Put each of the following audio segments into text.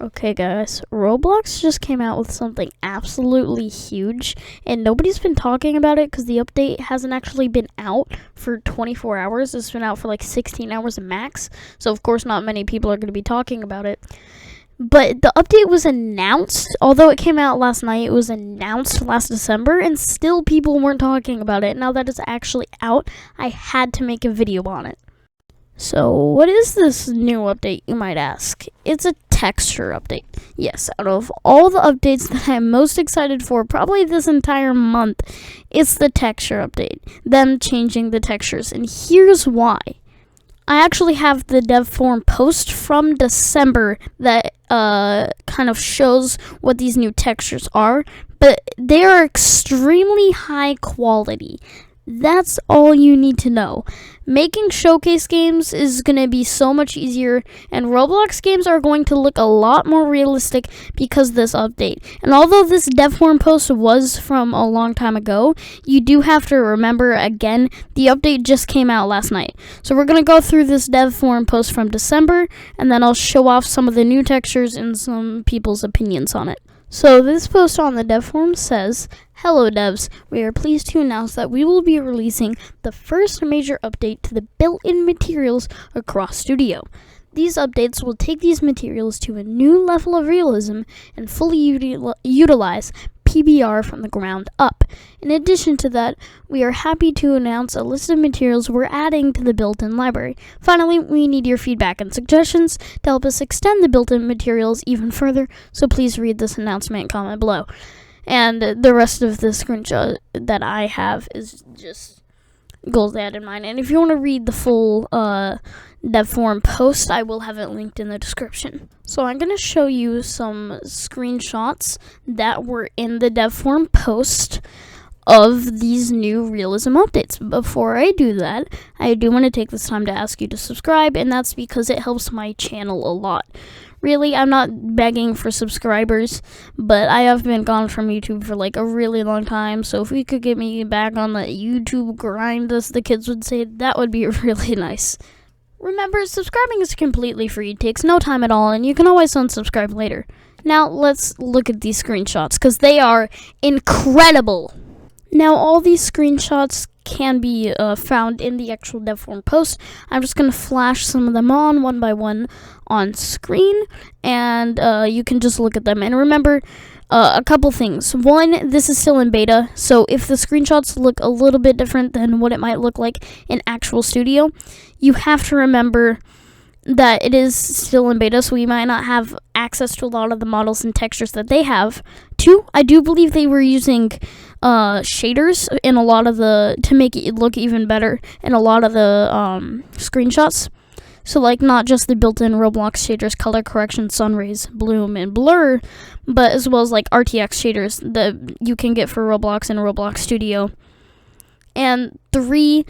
Okay, guys, Roblox just came out with something absolutely huge, and nobody's been talking about it because the update hasn't actually been out for 24 hours. It's been out for like 16 hours max, so of course not many people are going to be talking about it. But the update was announced, although it came out last night, it was announced last December, and still people weren't talking about it. Now that it's actually out, I had to make a video on it. So, what is this new update, you might ask? It's a texture update. Yes, out of all the updates that I'm most excited for, probably this entire month, it's the texture update. Them changing the textures, and here's why. I actually have the dev forum post from December that kind of shows what these new textures are, but they are extremely high quality. That's all you need to know. Making showcase games is going to be so much easier, and Roblox games are going to look a lot more realistic because of this update. And although this dev forum post was from a long time ago, you do have to remember, again, the update just came out last night. So we're going to go through this dev forum post from December, and then I'll show off some of the new textures and some people's opinions on it. So this post on the dev forum says, "Hello devs, we are pleased to announce that we will be releasing the first major update to the built-in materials across Studio. These updates will take these materials to a new level of realism and fully utilize PBR from the ground up. In addition to that, we are happy to announce a list of materials we're adding to the built-in library. Finally, we need your feedback and suggestions to help us extend the built-in materials even further, so please read this announcement and comment below." And the rest of the screenshot that I have is just goals they had in mind. And if you want to read the full dev forum post, I will have it linked in the description. So I'm going to show you some screenshots that were in the dev forum post of these new realism updates. Before I do that, I do want to take this time to ask you to subscribe, and that's because it helps my channel a lot. Really, I'm not begging for subscribers, but I have been gone from YouTube for like a really long time, so if we could get me back on the YouTube grind, as the kids would say, that would be really nice. Remember, subscribing is completely free, it takes no time at all, and you can always unsubscribe later. Now, let's look at these screenshots, because they are incredible. Now, all these screenshots can be found in the actual dev forum post. I'm just going to flash some of them on one by one on screen, and you can just look at them. And remember, a couple things. One, this is still in beta, so if the screenshots look a little bit different than what it might look like in actual Studio, you have to remember that it is still in beta, so we might not have access to a lot of the models and textures that they have. Two, I do believe they were using shaders in a lot of to make it look even better in a lot of the screenshots. So like not just the built-in Roblox shaders, color correction, sun rays, bloom, and blur, but as well as like RTX shaders that you can get for Roblox and Roblox Studio. And three,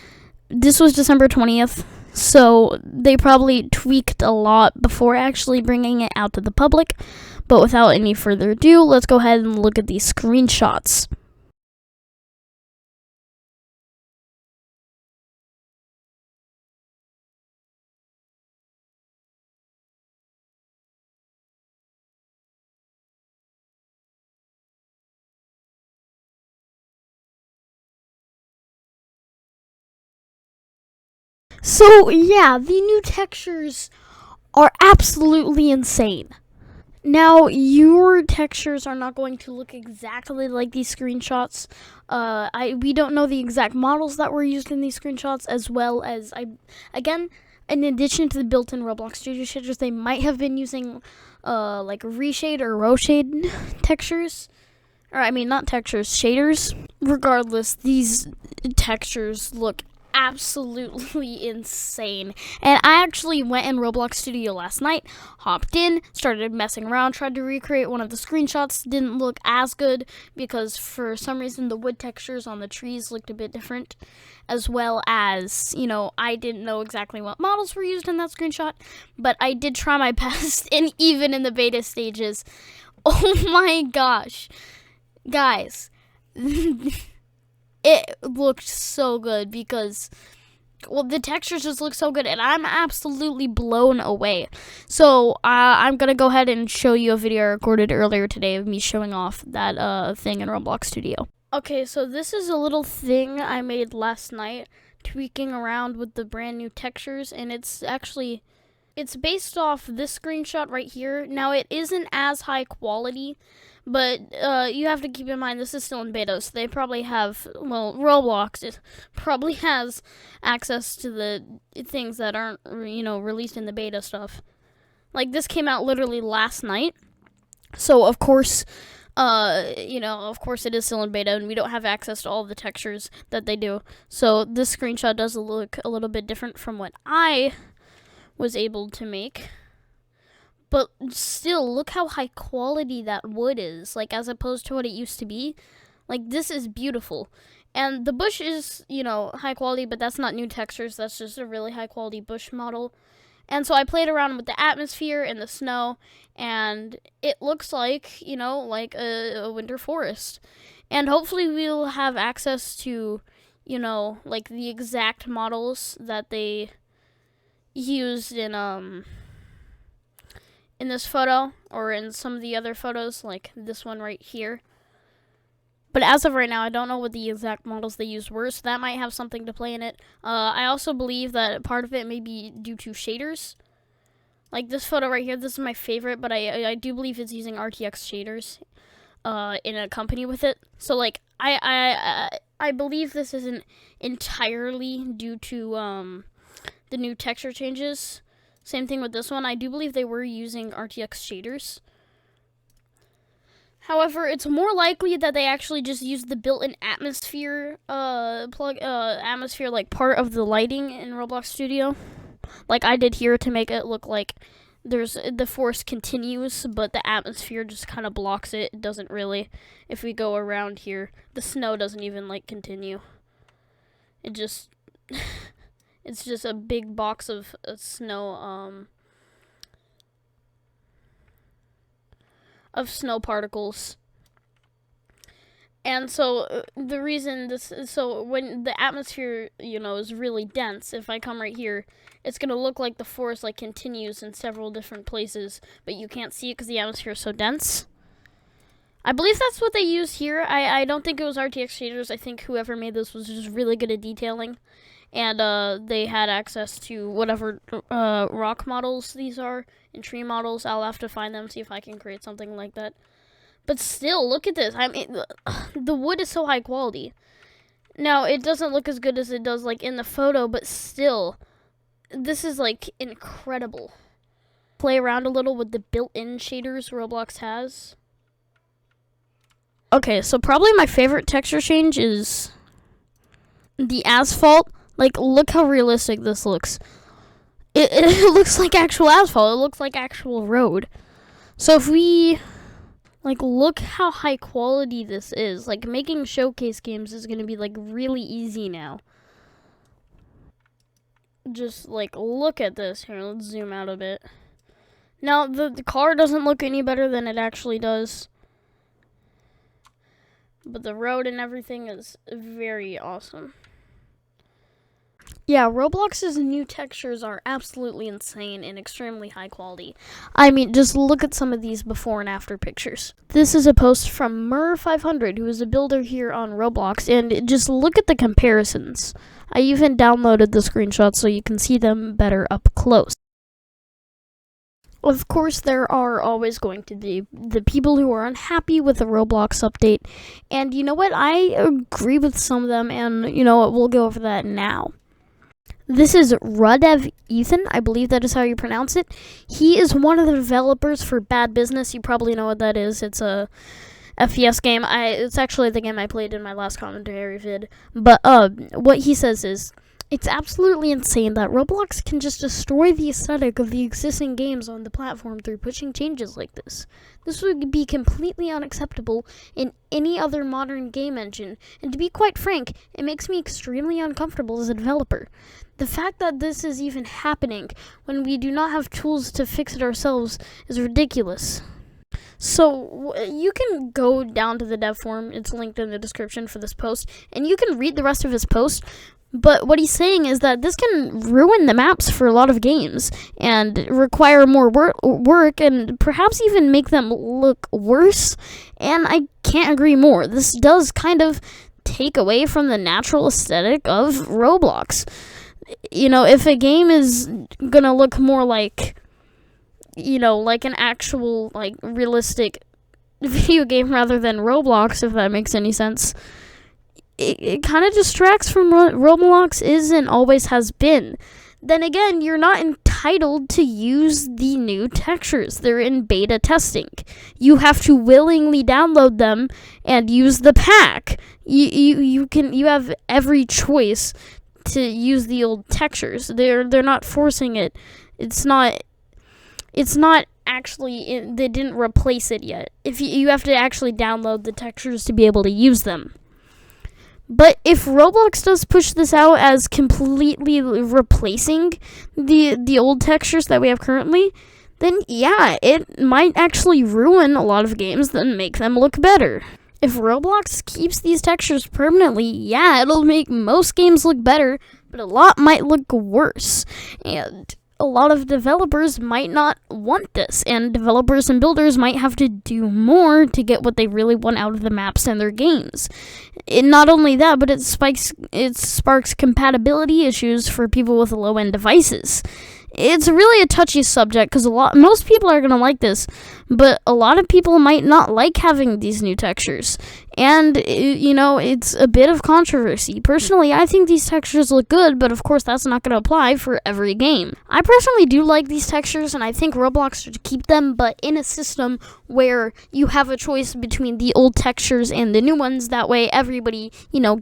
this was December 20th. So they probably tweaked a lot before actually bringing it out to the public. But without any further ado, let's go ahead and look at these screenshots. So yeah, the new textures are absolutely insane. Now, your textures are not going to look exactly like these screenshots. We don't know the exact models that were used in these screenshots, as well as, again, in addition to the built-in Roblox Studio shaders, they might have been using like reshade or roshade textures. Or, I mean, not textures, shaders. Regardless, these textures look absolutely insane. And I actually went in Roblox Studio last night, hopped in, started messing around, tried to recreate one of the screenshots. Didn't look as good because for some reason the wood textures on the trees looked a bit different, as well as, you know, I didn't know exactly what models were used in that screenshot, but I did try my best. And even in the beta stages, oh my gosh, guys, it looked so good because Well, the textures just look so good, and I'm absolutely blown away. So I'm gonna go ahead and show you a video I recorded earlier today of me showing off that thing in Roblox Studio. Okay, so this is a little thing I made last night, tweaking around with the brand new textures, and it's based off this screenshot right here. Now, it isn't as high quality, but you have to keep in mind this is still in beta, so they probably have, well, Roblox probably has access to the things that aren't, released in the beta stuff. Like, this came out literally last night, so of course, of course it is still in beta, and we don't have access to all of the textures that they do. So this screenshot does look a little bit different from what I was able to make. But still, look how high quality that wood is, like, as opposed to what it used to be. Like, this is beautiful. And the bush is, high quality, but that's not new textures. That's just a really high quality bush model. And so I played around with the atmosphere and the snow, and it looks like, like a winter forest. And hopefully we'll have access to, like the exact models that they used in this photo, or in some of the other photos, like this one right here. But as of right now, I don't know what the exact models they used were, so that might have something to play in it. I also believe that part of it may be due to shaders. Like this photo right here, this is my favorite, but I do believe it's using RTX shaders in a company with it. So like I believe this isn't entirely due to the new texture changes. Same thing with this one. I do believe they were using RTX shaders. However, it's more likely that they actually just used the built-in atmosphere atmosphere like part of the lighting in Roblox Studio, like I did here, to make it look like the forest continues, but the atmosphere just kind of blocks it. It doesn't really. If we go around here, the snow doesn't even like continue. It just it's just a big box of snow particles. And so the reason so when the atmosphere, is really dense, if I come right here, it's going to look like the forest like continues in several different places, but you can't see it because the atmosphere is so dense. I believe that's what they used here. I don't think it was RTX shaders. I think whoever made this was just really good at detailing. And they had access to whatever rock models these are, and tree models. I'll have to find them, see if I can create something like that. But still, look at this. I mean, the wood is so high quality. Now, it doesn't look as good as it does, like, in the photo, but still, this is, like, incredible. Play around a little with the built-in shaders Roblox has. Okay, so probably my favorite texture change is the asphalt. Like, look how realistic this looks. It looks like actual asphalt. It looks like actual road. So if we, like, look how high quality this is. Like, making showcase games is going to be, like, really easy now. Just, like, look at this. Here, let's zoom out a bit. Now, the car doesn't look any better than it actually does. But the road and everything is very awesome. Yeah, Roblox's new textures are absolutely insane and extremely high quality. I mean, just look at some of these before and after pictures. This is a post from Mur500, who is a builder here on Roblox, and just look at the comparisons. I even downloaded the screenshots so you can see them better up close. Of course, there are always going to be the people who are unhappy with the Roblox update, and you know what? I agree with some of them, and you know what? We'll go over that now. This is Rudev Ethan, I believe that is how you pronounce it. He is one of the developers for Bad Business. You probably know what that is. It's a FPS game. It's actually the game I played in my last commentary vid. But what he says is, it's absolutely insane that Roblox can just destroy the aesthetic of the existing games on the platform through pushing changes like this. This would be completely unacceptable in any other modern game engine, and to be quite frank, it makes me extremely uncomfortable as a developer. The fact that this is even happening when we do not have tools to fix it ourselves is ridiculous. So you can go down to the dev forum, it's linked in the description for this post, and you can read the rest of his post. But what he's saying is that this can ruin the maps for a lot of games and require more work and perhaps even make them look worse. And I can't agree more. This does kind of take away from the natural aesthetic of Roblox. If a game is gonna look more like, like an actual, like, realistic video game rather than Roblox, if that makes any sense, it kind of distracts from what Roblox is and always has been. Then again, you're not entitled to use the new textures. They're in beta testing. You have to willingly download them and use the pack. You have every choice to use the old textures. They're not forcing it. It's not actually, they didn't replace it yet. If you have to actually download the textures to be able to use them. But if Roblox does push this out as completely replacing the old textures that we have currently, then yeah, it might actually ruin a lot of games and make them look better. If Roblox keeps these textures permanently, yeah, it'll make most games look better, but a lot might look worse. And a lot of developers might not want this, and developers and builders might have to do more to get what they really want out of the maps and their games. Not only that, but it sparks compatibility issues for people with low-end devices. It's really a touchy subject because most people are going to like this, but a lot of people might not like having these new textures. And, it's a bit of controversy. Personally, I think these textures look good, but of course that's not going to apply for every game. I personally do like these textures, and I think Roblox should keep them, but in a system where you have a choice between the old textures and the new ones. That way everybody,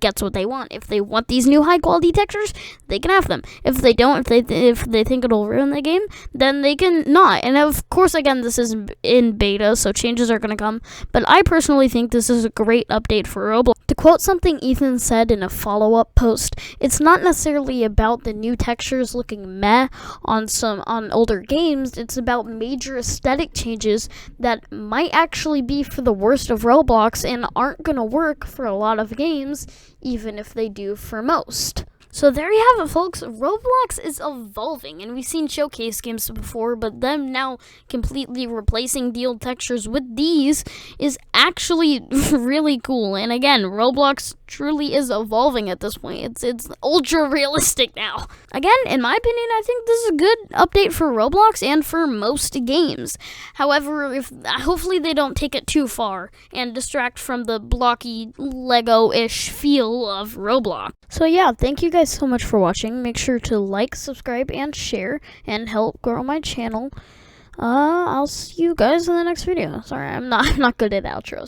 gets what they want. If they want these new high-quality textures, they can have them. If they don't, if they think it'll ruin the game, then they can not. And of course, again, this is in beta, so changes are going to come. But I personally think this is a great update for Roblox. To quote something Ethan said in a follow-up post, it's not necessarily about the new textures looking meh on older games. It's about major aesthetic changes that might actually be for the worst of Roblox and aren't going to work for a lot of games, even if they do for most. So there you have it, folks. Roblox is evolving, and we've seen showcase games before, but them now completely replacing the old textures with these is actually really cool. And again, Roblox truly is evolving at this point. It's ultra realistic now. Again, in my opinion, I think this is a good update for Roblox and for most games. However, hopefully they don't take it too far and distract from the blocky Lego-ish feel of Roblox. So yeah, thank you guys so much for watching. Make sure to like, subscribe, and share, and help grow my channel. I'll see you guys in the next video. Sorry, I'm not good at outros.